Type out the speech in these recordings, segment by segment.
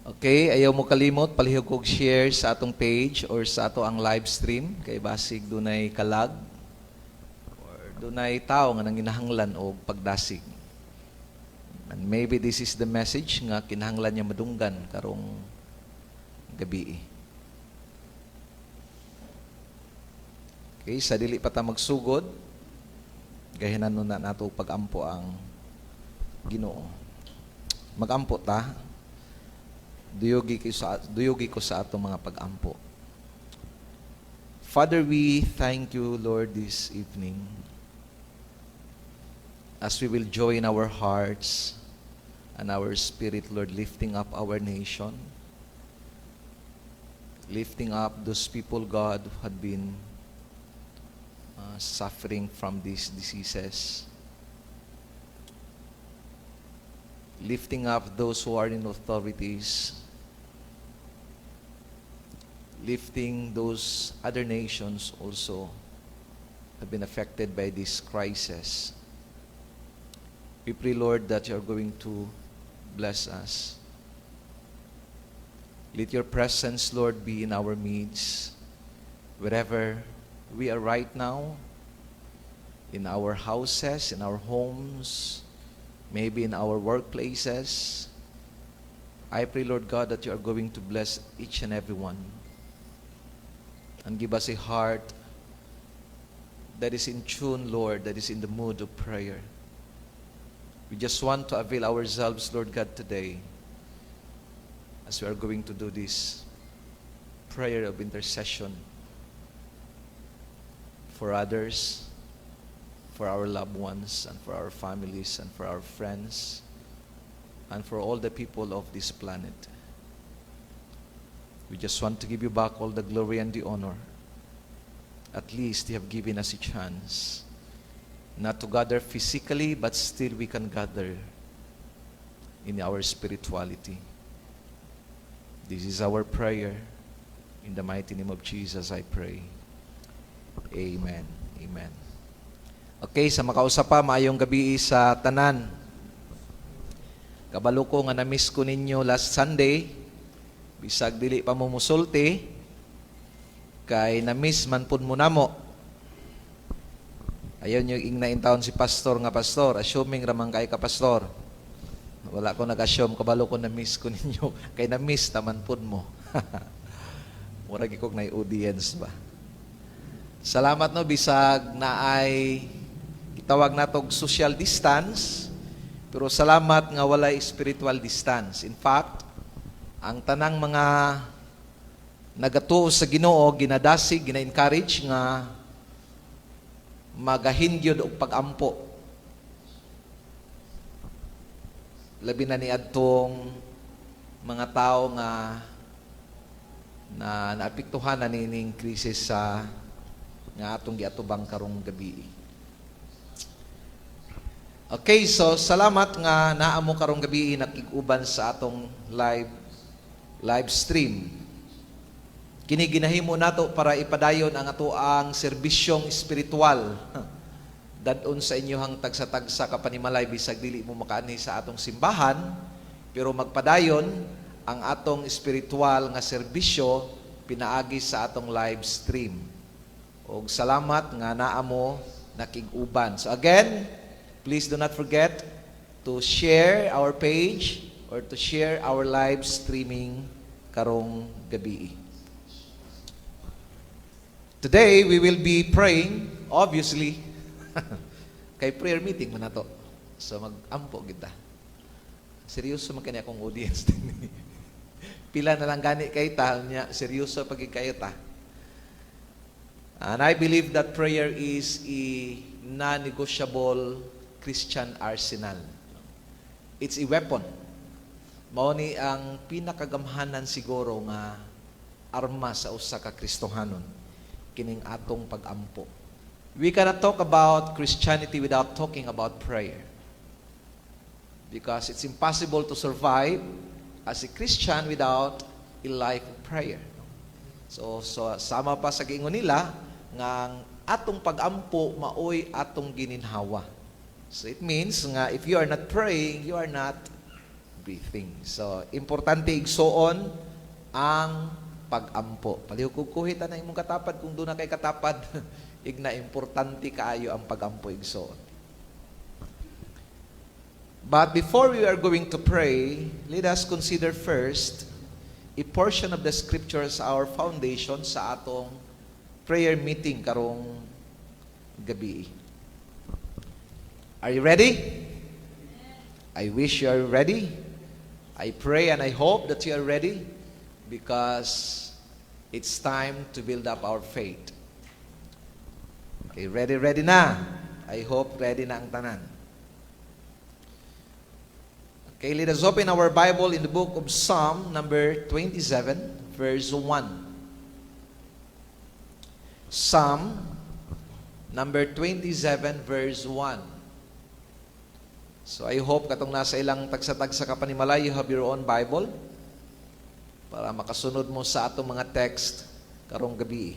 Okay, ayaw mo kalimot, palihog kog share sa atong page or sa ato ang live stream kay basig dunay kalag or dunay tao nga nanginahanglan og pagdasig. And maybe this is the message nga kinahanglan niya madunggan karong gabi. Okay, sa dili pa ta magsugod, gahinan na nato pagampo ang Ginoo. Magampo ta. Duyugi ko sa atong mga pagampo. Father, we thank you, Lord, this evening as we will join our hearts and our spirit, Lord, lifting up our nation, lifting up those people, God, who had been suffering from these diseases, lifting up those who are in authorities, lifting those other nations also have been affected by this crisis. We pray, Lord, that you are going to bless us. Let your presence, Lord, be in our midst, wherever we are right now, in our houses, in our homes, maybe in our workplaces. I pray, Lord God, that you are going to bless each and every one and give us a heart that is in tune, Lord, that is in the mood of prayer. We just want to avail ourselves, Lord God, today as we are going to do this prayer of intercession for others, for our loved ones, and for our families, and for our friends, and for all the people of this planet. We just want to give you back all the glory and the honor. At least you have given us a chance not to gather physically, but still we can gather in our spirituality. This is our prayer. In the mighty name of Jesus, I pray. Amen. Amen. Okay, sa makausap pa, maayong gabi sa tanan. Kabalo ko nga na-miss ko ninyo last Sunday. Bisag dili pa mo musulti, kay na-miss man pud mo namo. Ayaw nyo ingnain taon si pastor nga pastor, assuming ramang kay ka pastor. Wala ko nag-assume, kabalo ko na-miss ko ninyo, kay na-miss taman pud mo. Murag ikog na audience ba. Salamat no, bisag na ay itawag natog social distance, pero salamat nga walay spiritual distance. In fact, ang tanang mga nagatuo sa Ginoo, ginadasig, gina-encourage nga magahingyod og pagampo. Labi na ni adtong mga tao nga naapektuhan na nining krisis sa nga atong giatubang karong gabi. Okay, so salamat nga naamo karong gabi nakig-uban sa atong live stream. Kini ginahimo nato para ipadayon ang atoang serbisyong espiritual. Dadon sa inyohang tagsa-tagsa ka panimalay bisag dili mo makaani sa atong simbahan, pero magpadayon ang atong espiritual nga serbisyo pinaagi sa atong live stream. Og salamat nga naamo nakig-uban. So again, please do not forget to share our page or to share our live streaming karong gabi. Today, we will be praying, obviously, kay prayer meeting mo na to. So mag-ampo kita. Seryoso man kani akong audience. Pila na lang gani kay ta, seryoso pag kayo ta. And I believe that prayer is a non-negotiable Christian arsenal. It's a weapon. Mao ni ang pinakagamhanan siguro nga arma sa usa ka Kristohanon, kining atong pagampo. We cannot talk about Christianity without talking about prayer. Because it's impossible to survive as a Christian without a life of prayer. So sama pa sa giingon nila nga atong pagampo maoy atong gininhawa. So it means nga if you are not praying, you are not everything. So, importante igsoon ang pag-ampo. Palihukog-kuhit na imong katapad kung doon na kay katapad. Igna importante kaayo ang pag-ampo igsoon. But before we are going to pray, let us consider first a portion of the scriptures, our foundation sa atong prayer meeting karong gabi. Are you ready? I wish you are ready. I pray and I hope that you are ready because it's time to build up our faith. Okay, ready na. I hope ready na ang tanan. Okay, let us open our Bible in the book of Psalm number 27, verse 1. Psalm number 27, verse 1. So I hope katong nasa ilang tagsa-tagsa ka panimalay, you have your own Bible para makasunod mo sa atong mga text karong gabi.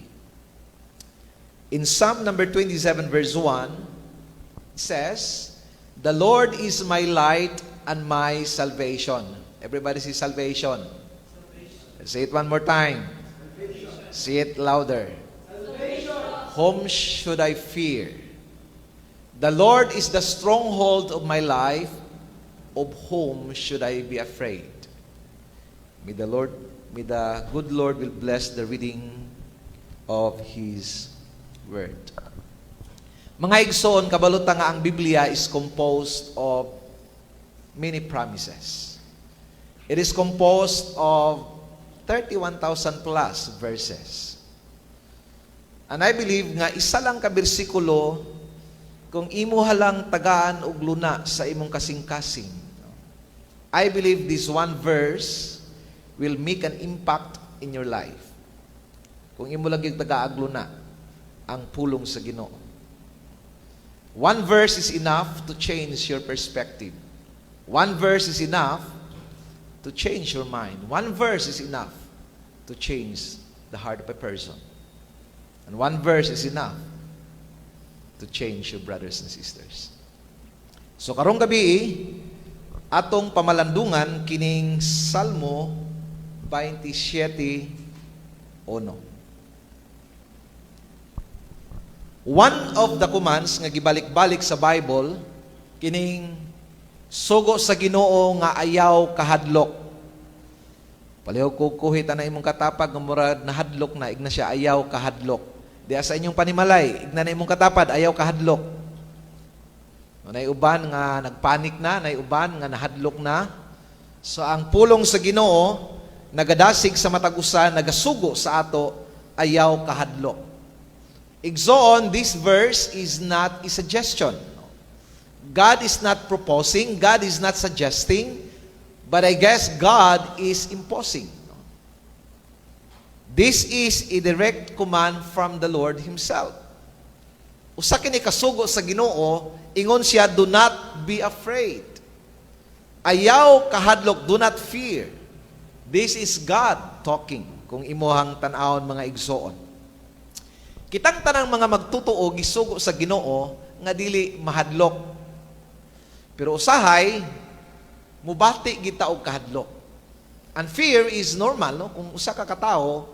In Psalm number 27 verse 1, it says, "The Lord is my light and my salvation." Everybody say salvation. Say it one more time. Say it louder. Whom should I fear? The Lord is the stronghold of my life. Of whom should I be afraid? May the good Lord will bless the reading of His Word. Mga igsoon, kabalutan nga ang Biblia is composed of many promises. It is composed of 31,000 plus verses. And I believe nga isa lang ka bersikulo kung imo halang tagaan og luna sa imong kasing-kasing. I believe this one verse will make an impact in your life. Kung imo lang yung tagaag luna ang pulong sa Ginoo. One verse is enough to change your perspective. One verse is enough to change your mind. One verse is enough to change the heart of a person. And one verse is enough to change your brothers and sisters. So karong gabi, atong pamalandungan kining Salmo 27:1. One of the commands nga gibalik-balik sa Bible kining sugo sa Ginoo nga ayaw kahadlok. Palihog kukuhit na imong katapag nga murag nahadlok na igna siya ayaw kahadlok. Diya sa inyong panimalay, igna na imong katapad, ayaw kahadlok. Nay uban nga nagpanik na, nay uban nga nahadlok na. So ang pulong sa Ginoo, nagadasig sa matag usa, nagasugo sa ato, ayaw kahadlok. Igsoon, this verse is not a suggestion. God is not proposing, God is not suggesting, but I guess God is imposing. This is a direct command from the Lord Himself. Usa kini kasugo sa Ginoo, ingon siya, do not be afraid. Ayaw kahadlok, do not fear. This is God talking, kung imuhang tan-awon mga igsoon. Kitang tanang mga magtutuo gisugo sa Ginoo nga dili mahadlok. Pero usahay mubati kita og kahadlok. And fear is normal, no? Kung usa ka katao,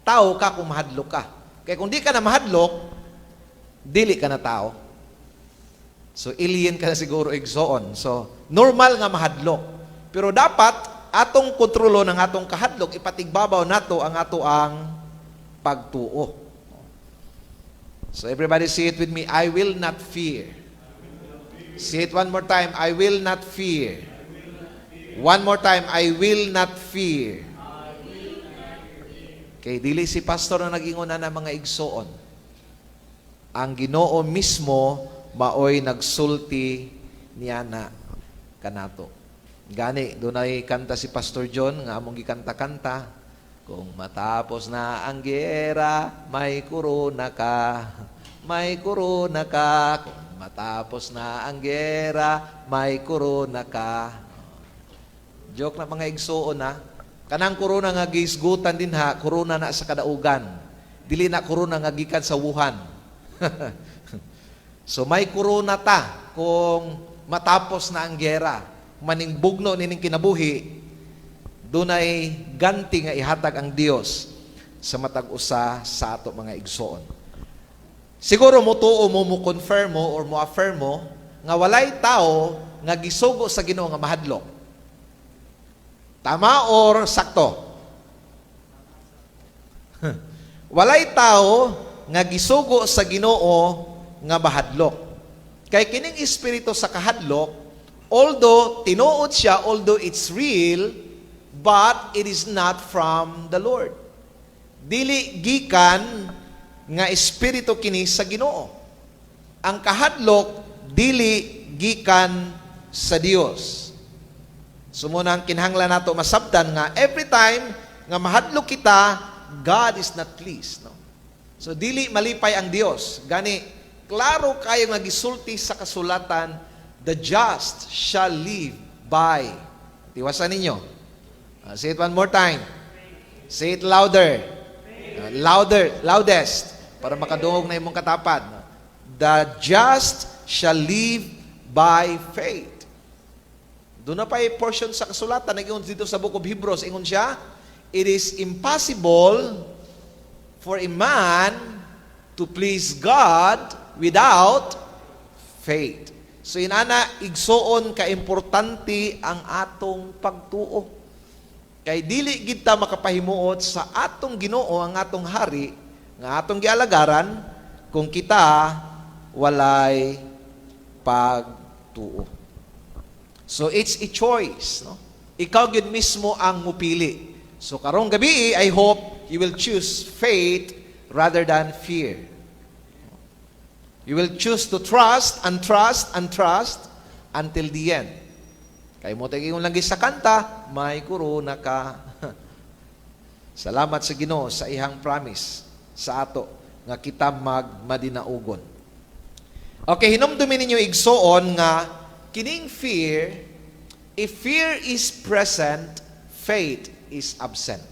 tao ka kung mahadlok ka. Kaya kung di ka na mahadlok, dili ka na tao. So, alien ka na siguro igsoon. So, normal nga mahadlok. Pero dapat, atong kontrolo ng atong kahadlok, ipatigbabaw nato ang ato ang pagtuo. So, everybody say it with me, I will not fear. Say it one more time, I will not fear. One more time, I will not fear. Kay dili si pastor na nag-ingon na mga igsoon. Ang Ginoo mismo maoy nagsulti niya na kanato. Gani, dunay kanta si Pastor John nga among gikanta-kanta. Kung matapos na ang giyera, may korona ka. May korona ka. Kung matapos na ang giyera, may korona ka. Joke na mga igsoon na. Kanang korona nga gisgutan din ha, korona na sa kadaugan. Dili na korona nga gikan sa Wuhan. So may korona ta kung matapos na ang gera. maningbugno nining kinabuhi, dunay ganti nga ihatag ang Dios sa matag usa sa ato mga igsoon. Siguro mo tuo mo confirm mo or mo affirm mo nga walay tao nga gisugo sa Ginoo nga mahadlok. Tama or sakto? Walay tao nga gisugo sa Ginoo nga mahadlok. Kay kining espiritu sa kahadlok, although tinuod siya, although it's real, but it is not from the Lord. Dili gikan nga espiritu kini sa Ginoo. Ang kahadlok dili gikan sa Dios. Sumuna ang kinahanglan nato masabtan nga every time nga mahadlok kita, God is not pleased, no? So dili malipay ang Dios. Gani klaro kayo nga gisulti sa kasulatan, the just shall live by. Tiwasan ninyo. Say it one more time. Say it louder. Loudest. Para makadungog na imong katapad. The just shall live by faith. Doon na pa portion sa kasulatan, nag-iyon dito sa Book of Hebrews, ingon siya, it is impossible for a man to please God without faith. So inana, igsoon ka-importante ang atong pagtuo. Kay dili kita makapahimuot sa atong Ginoo, ang atong hari, nga atong gialagaran, kung kita walay pagtuo. So it's a choice, no? Ikaw gyud mismo ang mupili. So karong gabi, I hope you will choose faith rather than fear. You will choose to trust and trust and trust until the end. Kay mo tayo lang sa kanta, may korona ka. Salamat sa Ginoo sa ihang promise sa ato nga kita madinaugon. Okay, hinumdumin ninyo igsoon nga kining fear, if fear is present, faith is absent.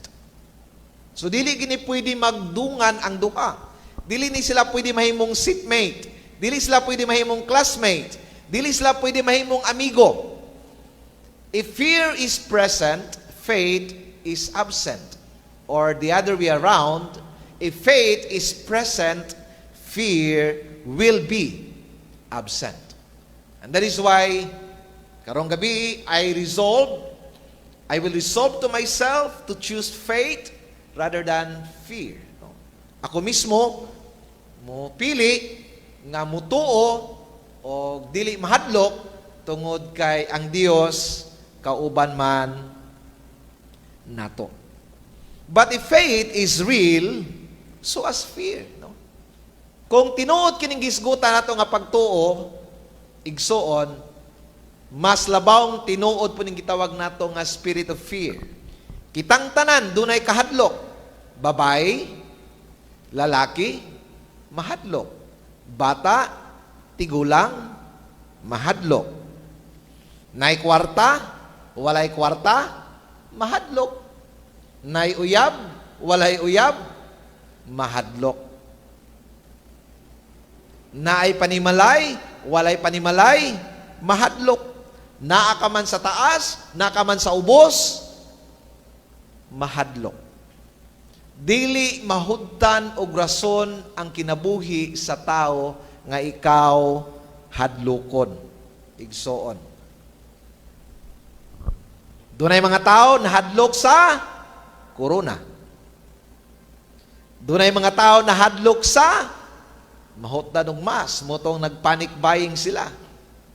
So dili gini pwede magdungan ang duha. Dili ni sila pwede mahimong seatmate. Dili sila pwede mahimong classmate. Dili sila pwede mahimong amigo. If fear is present, faith is absent. Or the other way around, if faith is present, fear will be absent. And that is why, karong gabi, I will resolve to myself to choose faith rather than fear. No? Ako mismo, mo pili nga mutuo o dili mahadlok tungod kay ang Dios kauban man nato. But if faith is real, so as fear. No? Kung tinuod kining gisgutan nato nga pagtuo, igsoon, mas labawng tinuod po ning gitawag nato nga spirit of fear. Kitang tanan, dunay kahadlok. Babae, lalaki, mahadlok. Bata, tigulang, mahadlok. Nay kwarta, walay kwarta, mahadlok. Nay uyab, walay uyab, mahadlok. Naay panimalay, walay panimalay, mahadlok. Naa ka man sa taas, naa ka man sa ubos, mahadlok. Dili mahudtan og rason ang kinabuhi sa tao nga ikaw hadlokon, igsoon. Dunay mga tao nahadlok sa corona. Dunay mga tao nahadlok sa mahutdan og mas, motong nagpanic buying sila.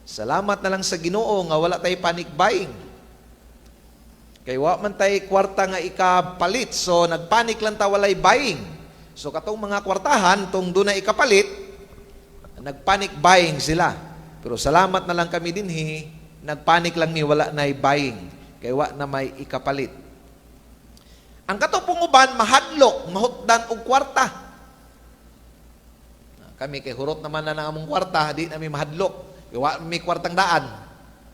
Salamat na lang sa Ginoo nga wala tay panic buying. Kay wa man tay kwarta nga ikapalit, so nagpanic lang ta walay buying. So katong mga kwartahan tong dunay ikapalit, nagpanic buying sila. Pero salamat na lang kami dinhi, nagpanic lang ni wala nay buying. Kay wa na may ikapalit. Ang katong uban mahadlok, mahutdan og kwarta. Kami kay hurot naman na ng among kwarta, di na mi mahadlok. Wa mi kwartang daan.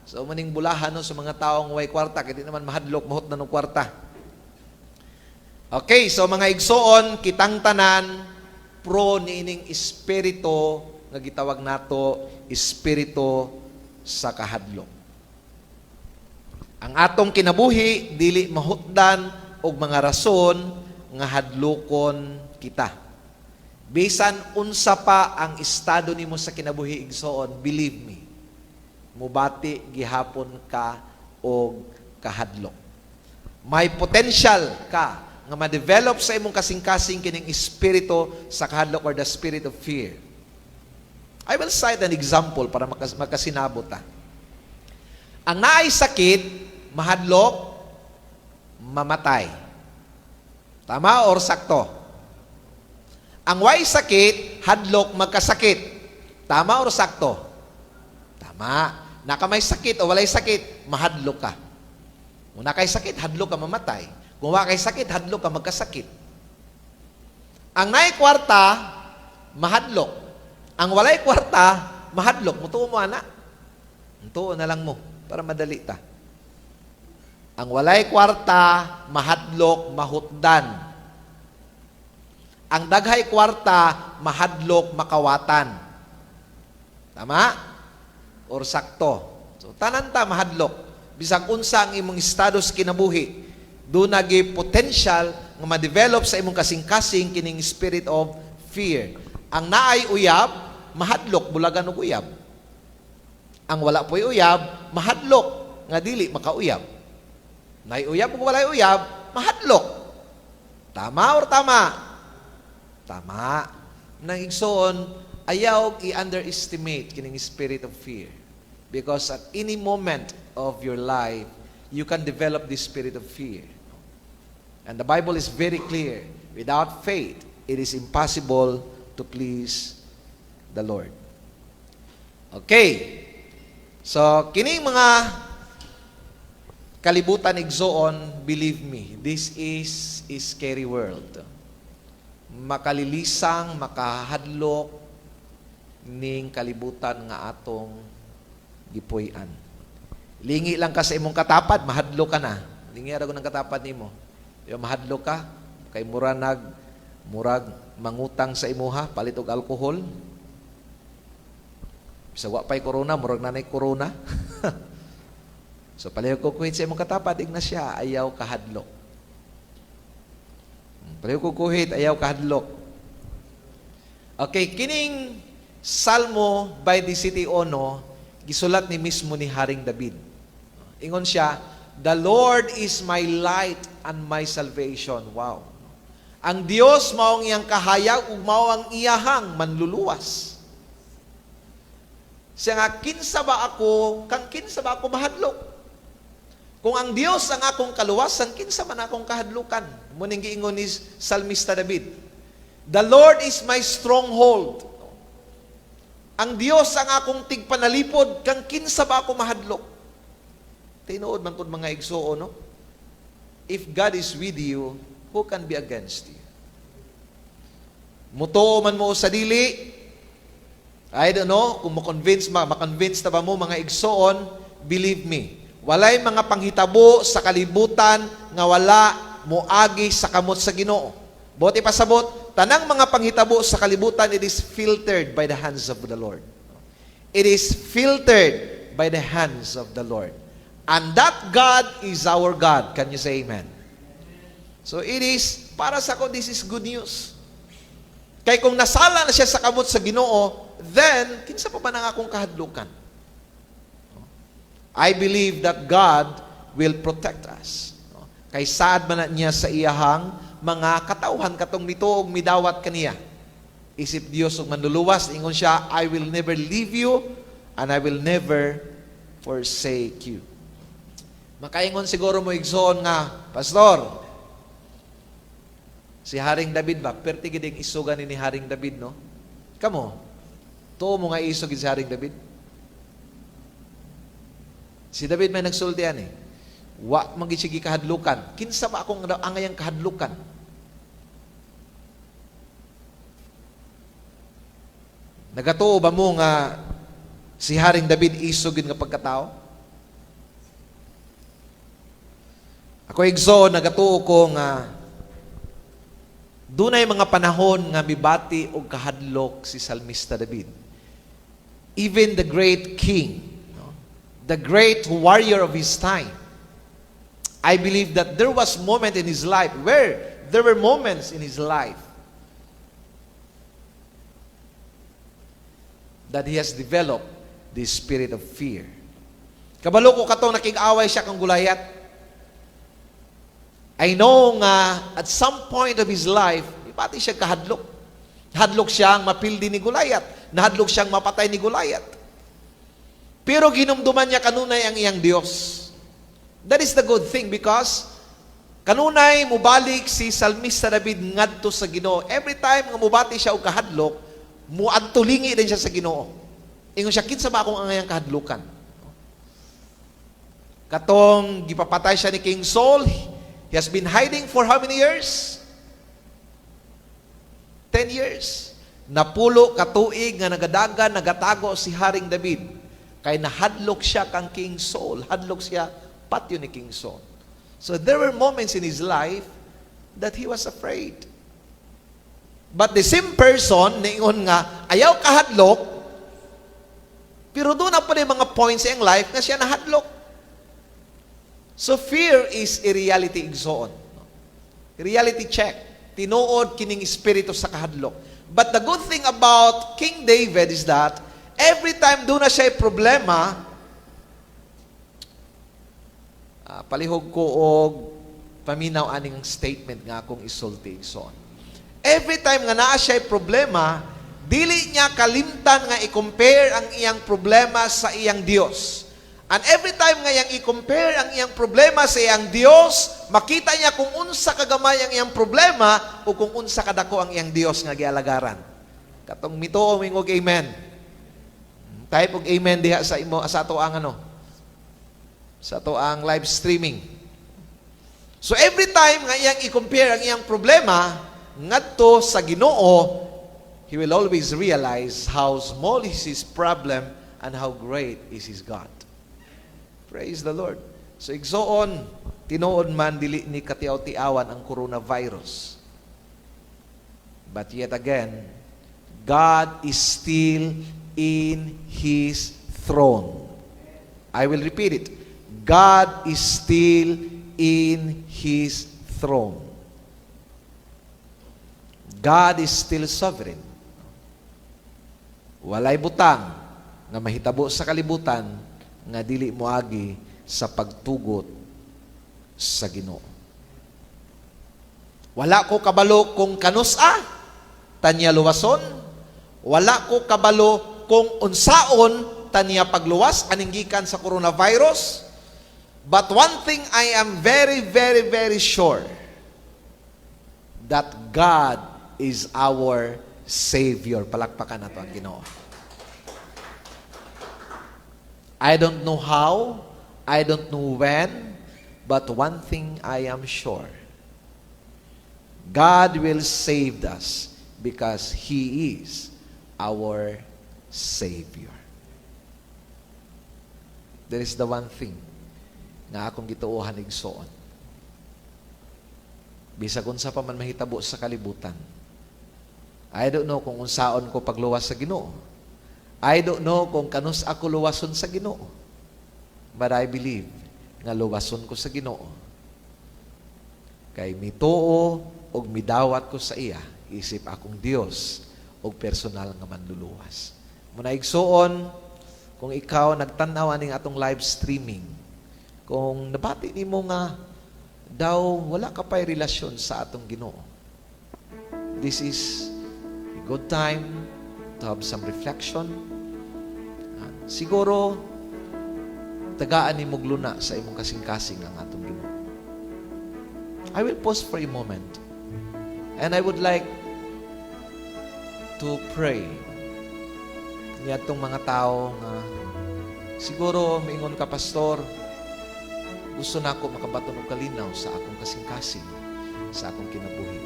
So maning bulahan no, sa mga taong way kwarta, kaya di naman mahadlok, mahutdan og kwarta. Okay, so mga igsoon, kitang tanan, pro niining espiritu, nga gitawag nato, espiritu sa kahadlok. Ang atong kinabuhi dili mahutdan og mga rason nga hadlokon kita. Bisan unsa pa ang estado nimo sa kinabuhi igsoon, believe me, mubati gihapon ka og kahadlok. May potential ka nga ma-develop sa imong kasing-kasing kining espiritu sa kahadlok or the spirit of fear. I will cite an example para makasinabot ta. Ang naay sakit, mahadlok, mamatay. Tama or sakto? Ang way sakit, hadlok, magkasakit. Tama or sakto? Tama. Naka may sakit o walay sakit, mahadlok ka. Kung nakay sakit, hadlok ka mamatay. Kung wakay sakit, hadlok ka magkasakit. Ang naay kwarta, mahadlok. Ang walay kwarta, mahadlok. Mutuo mo, ana. Mutuo na lang mo para madali ta. Ang walay kwarta, mahadlok, mahutdan. Ang daghay kwarta, mahadlok, makawatan. Tama? Or sakto. So, tanan ta, mahadlok. Bisag unsa ang imong estado sa kinabuhi, doon nagi potential nga ma-develop sa imong kasing-kasing kining spirit of fear. Ang naay uyab, mahadlok, bulagan og uyab. Ang wala po'y uyab, mahadlok, nga dili makauyab. Naay uyab ug walay uyab, mahadlok. Tama or tama? Tama. Nang igsoon, ayaw i-underestimate kining spirit of fear. Because at any moment of your life, you can develop this spirit of fear. And the Bible is very clear. Without faith, it is impossible to please the Lord. Okay. So, kining mga kalibutan igsoon, believe me, this is a scary world. Makalilisang, makahadlok ning kalibutan nga atong gipuy-an. Lingi lang ka sa imong katapat, mahadlok ka na. Lingi ra ko ng katapat nimo. Yung mahadlok ka, kay murag mangutang sa imuha, palit og alcohol. Bisa wa pay corona, murag nanay corona. So palayo ko kuhit sa imong katapat, igna siya, ayaw kahadlok. Palayo ko kuhit, ayaw kahadlok. Okay, kining Salmo by the City Ono, gisulat ni mismo ni Haring David. Ingon siya, "The Lord is my light and my salvation." Wow. Ang Dios mao ang iyang kahayag ug mao ang iyahang manluluwas. Siya nga, kinsa ba ako mahadlok? Kung ang Dios ang akong kaluwasan, kinsa man akong kahadlukan? Muning giingon ni Salmista David, "The Lord is my stronghold." Ang Dios ang akong tigpanalipod, kang kinsa ba ako mahadlok? Tinuod man pod mga igsuo, no? If God is with you, who can be against you? Mutuo man mo sa dili, I don't know, kung makonvince na ba mo mga igsoon, believe me, walay mga panghitabo sa kalibutan nga wala moagi sa kamot sa Ginoo. Buti pasabot, tanang mga panghitabo sa kalibutan, it is filtered by the hands of the Lord. It is filtered by the hands of the Lord. And that God is our God. Can you say amen? So it is, para sa ko, this is good news. Kay kung nasala na siya sa kamot sa Ginoo, then, kinsa pa ba nang akong kahadlukan? I believe that God will protect us. Kay saad man na niya sa iyahang mga katauhan katong mituog midawat kaniya. Isip Dios ug manluluwas, ingon siya, "I will never leave you and I will never forsake you." Makaingon siguro mo igsoon nga, "Pastor, si Haring David ba, perti giding isugan ni Haring David, no? Kamo, tuo mo nga isog si Haring David?" Si David may nagsultian eh. Wa magitsigi kahadlukan. Kinsa ba akong angayang kahadlukan? Nagatuo ba mo nga si Haring David isog nga pagkatao? Ako igsoon, nagatuo ko nga dunay mga panahon nga mibati og kahadlok si Salmista David. Even the great king, no? The great warrior of his time, I believe that there was moment in his life where there were moments in his life that he has developed the spirit of fear. Kabalo ko katong nakig-away siya kang Gulayat. I know nga at some point of his life, pati siya kahadlok. Hadlok siyang mapildi ni Gulayat. Nahadlok siyang mapatay ni Gulayat. Pero ginumduman niya kanunay ang iyang Dios. That is the good thing because kanunay mubalik si Salmista David ngadto sa Ginoo. Every time nga mubati siya og kahadlok, muadtulingi din siya sa Ginoo. Ingon siya, kinsa ba akong ang iyang kahadlukan? Katong gipapatay siya ni King Saul, he has been hiding for how many years? 10 years. Napulo katuig nga nagadagan, nagatago si Haring David. Kay nahadlok siya kang King Saul. Hadlok siya patyo ni King Saul. So there were moments in his life that he was afraid. But the same person, ningon nga, ayaw kahadlok, pero doon na pa rin mga points in life na siya nahadlok. So fear is a reality igsoon. Reality check. Tinuod kining espiritu sa kahadlok. But the good thing about King David is that every time doon na siya problema, palihog ko og paminaw aning statement nga akong isulti igsoon. Every time nga naa siya problema, dili niya kalimtan nga i-compare ang iyang problema sa iyang Dios. And every time nga iyang i-compare ang iyang problema sa iyang Dios, makita niya kung unsa kagamay ang iyang problema o kung unsa kadako ang iyang Dios nga gialagaran. Katong mituo mingog amen. Type og amen diha sa imo sa ato ang sa ato ang live streaming. So every time nga iyang i-compare ang iyang problema ngadto sa Ginoo, he will always realize how small is his problem and how great is his God. Praise the Lord. So igsoon, tinuod man dili ni katiaw-tiawan ang coronavirus. But yet again, God is still in His throne. I will repeat it. God is still in His throne. God is still sovereign. Walay butang nga mahitabo sa kalibutan nga dili moagi sa pagtugot sa Ginoo. Wala ko kabalo kung kanusa tanya luwason. Wala ko kabalo kung unsaon tanya pagluwas aninggikan sa coronavirus. But one thing I am very, very, very sure, that God is our Savior. Palakpakan nato ang Ginoo. I don't know how, I don't know when, but one thing I am sure. God will save us because He is our Savior. There is the one thing na akong gituohan igsoon. Bisag unsa pa man mahitabo sa kalibutan, I don't know kung unsaon ko pagluwas sa Ginoo. I don't know kung kanus ako luwason sa Ginoo. But I believe nga luwason ko sa Ginoo. Kay mituo og midawat ko sa iya, isip akong Dios og personal nga manluluwas. Muna igsoon, kung ikaw nagtan-aw aning atong live streaming, kung nabati nimo nga daw wala ka pay relasyon sa atong Ginoo, this is a good time to have some reflection. Siguro tagaan ni mugluna sa imong kasing-kasing ang atong Ginoo. I will pause for a moment and I would like to pray niyadtong mga tao nga siguro maingon ka, pastor, gusto nako makabaton og kalinaw sa akong kasing-kasing sa akong kinabuhi.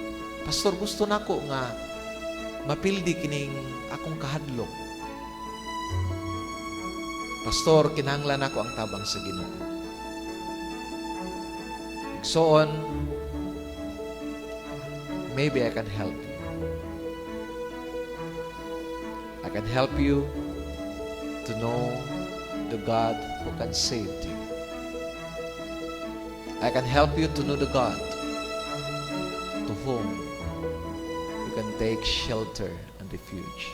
Pastor, gusto nako nga mapildi kining akong kahadlok. Pastor, kinahanglan ako ang tabang sa Ginoo. Igsoon, maybe I can help you. I can help you to know the God who can save you. I can help you to know the God to whom you can take shelter and refuge.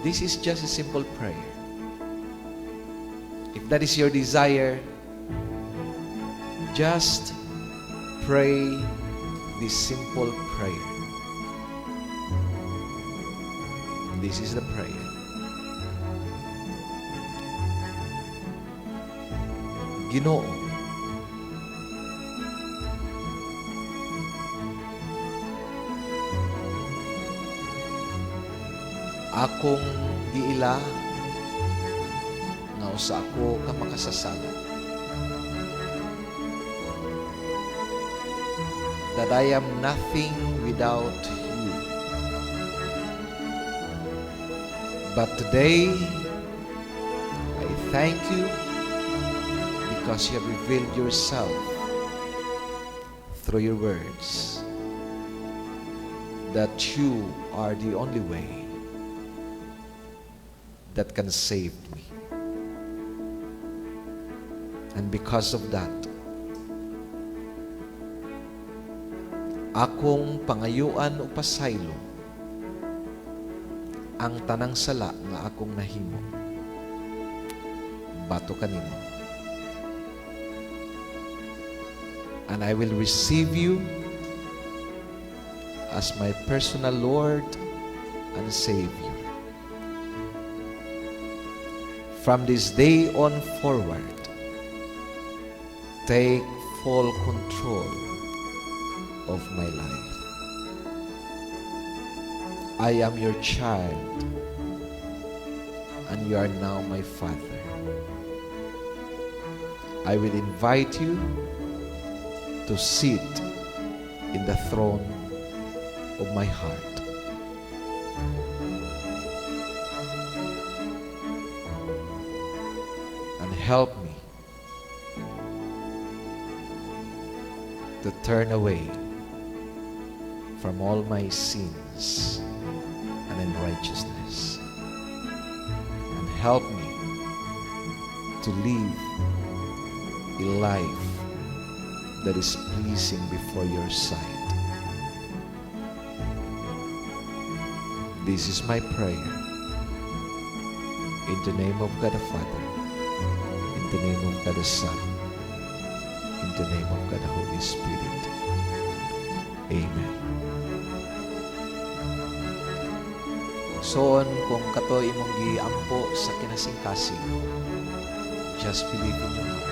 This is just a simple prayer. If that is your desire, just pray this simple prayer. This is the prayer. Ginoo, akong giila nga usa ako ka makasasala. That I am nothing without you. But today, I thank you because you have revealed yourself through your words, that you are the only way that can save me. And because of that, akong pangayuan o pasaylo ang tanang sala nga akong nahimo bato kanimo. And I will receive you as my personal Lord and Savior. From this day on forward, take full control of my life. I am your child, and you are now my Father. I will invite you to sit in the throne of my heart. And help me to turn away from all my sins and unrighteousness, and help me to live a life that is pleasing before your sight. This is my prayer. In the name of God the Father, in the name of God the Son, in the name of God the Holy Spirit. Amen. So, kung kato imong giampo sa kinasingkasing, just believe in your heart